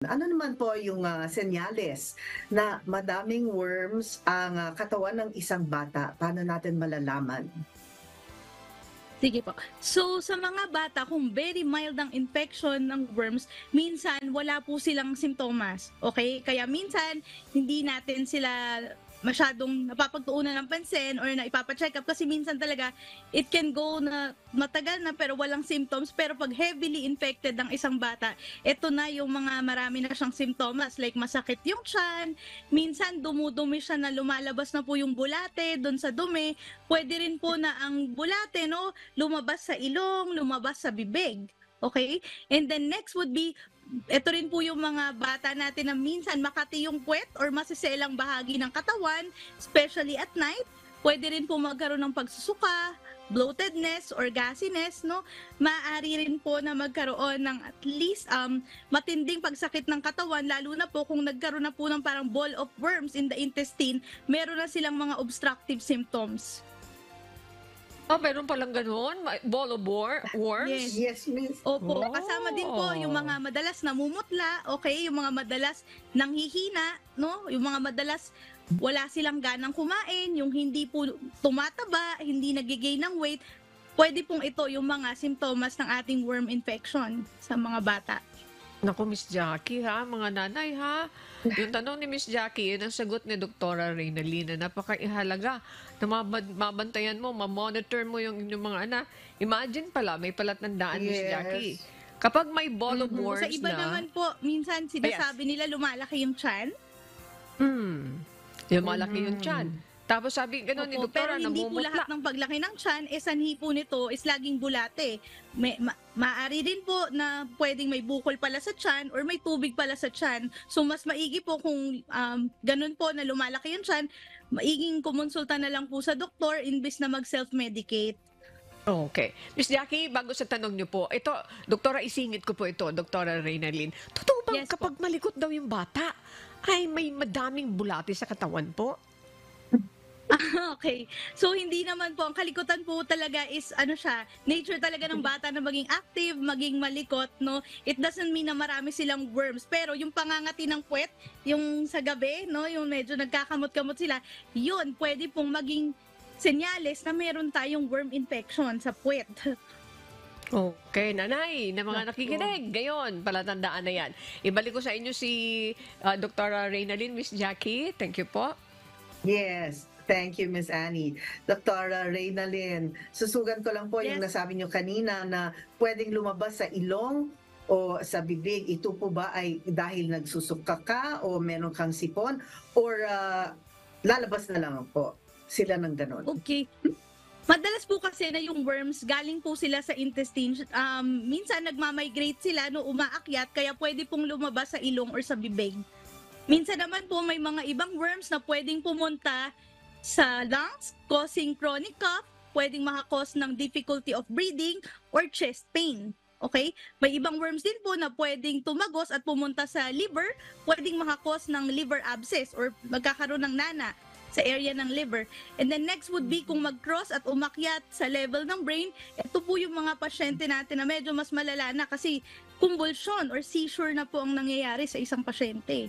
Ano naman po yung senyales na madaming worms ang katawan ng isang bata? Paano natin malalaman? Sige po. So, sa mga bata, kung very mild ang infection ng worms, minsan wala po silang simptomas. Okay? Kaya minsan, hindi natin sila masyadong napapagtuunan ng pansin or na ipapa-check up kasi minsan talaga it can go na matagal na pero walang symptoms, pero pag heavily infected ang isang bata, ito na yung mga marami na siyang simptomas like masakit yung tiyan, minsan dumudumi siya na lumalabas na po yung bulate doon sa dumi, pwede rin po na ang bulate no lumabas sa ilong, lumabas sa bibig. Okay? And then next would be, ito rin po yung mga bata natin na minsan makati yung puwet or masiselang bahagi ng katawan, especially at night. Pwede rin po magkaroon ng pagsusuka, bloatedness or gassiness, no? Maaari rin po na magkaroon ng at least matinding pagsakit ng katawan, lalo na po kung nagkaroon na po ng parang ball of worms in the intestine, meron na silang mga obstructive symptoms. Ah, meron palang gano'n? Ball of worms? Yes. Yes, miss. Opo, kasama din po yung mga Oh. madalas namumutla, okay, yung mga madalas nanghihina, no? Yung mga madalas wala silang ganang kumain, yung hindi po tumataba, hindi nag-gain ng weight. Pwede pong ito yung mga simptomas ng ating worm infection sa mga bata. Naku, Miss Jackie ha, mga nanay ha. Yung tanong ni Miss Jackie, yun ang sagot ni Doktora Reynalina. Napakaihalaga na mabantayan mo, mamonitor mo yung inyong mga anak. Imagine pala, may palatandaan, Miss Jackie. Yes. Kapag may ball of Sa worms iba na, naman po, minsan sinasabi nila lumalaki yung tiyan. yung malaki yung tiyan. Tapos sabi gano'n ni Opo, pero Doktora, hindi po lahat namumutla. ng paglaki ng tiyan, sanhi po nito is laging bulate. Maaari din po na pwedeng may bukol pala sa tiyan or may tubig pala sa tiyan. So mas maigi po kung ganun po na lumalaki yung tiyan, maiging kumonsulta na lang po sa doktor imbes na mag-self-medicate. Okay. Miss Jackie, bago sa tanong niyo po, ito, Doktora, isingit ko po ito, Doktora Reynalyn. Totoo bang Yes po. kapag malikot daw yung bata, ay may madaming bulati sa katawan po? Okay. So hindi naman po, ang kalikutan po talaga is ano siya, nature talaga ng bata na maging active, maging malikot, no? It doesn't mean na marami silang worms, pero yung pangangati ng puwet, yung sa gabi, no, yung medyo nagkakamot-kamot sila, yun pwede pong maging senyales na meron tayong worm infection sa puwet. Okay, nanay, na mga Naku. nakikinig, gayon, palatandaan na yan. Ibalik ko sa inyo si Doktora Reynalyn, Miss Jackie. Thank you po. Yes. Thank you, Miss Annie. Dr. Reynalyn, susugan ko lang po yung Yes. nasabi nyo kanina na pwedeng lumabas sa ilong o sa bibig. Ito po ba ay dahil nagsusuka ka o meron kang sipon or lalabas na lang po sila ng ganon? Okay. Madalas po kasi na yung worms, galing po sila sa intestine. Minsan nagmamigrate sila no umaakyat, kaya pwede pong lumabas sa ilong or sa bibig. Minsan naman po may mga ibang worms na pwedeng pumunta sa lungs, causing chronic cough, pwedeng makakos ng difficulty of breathing or chest pain. Okay? May ibang worms din po na pwedeng tumagos at pumunta sa liver, pwedeng makakos ng liver abscess or magkakaroon ng nana sa area ng liver. And then next would be kung mag-cross at umakyat sa level ng brain, ito po yung mga pasyente natin na medyo mas malala na kasi convulsion or seizure na po ang nangyayari sa isang pasyente.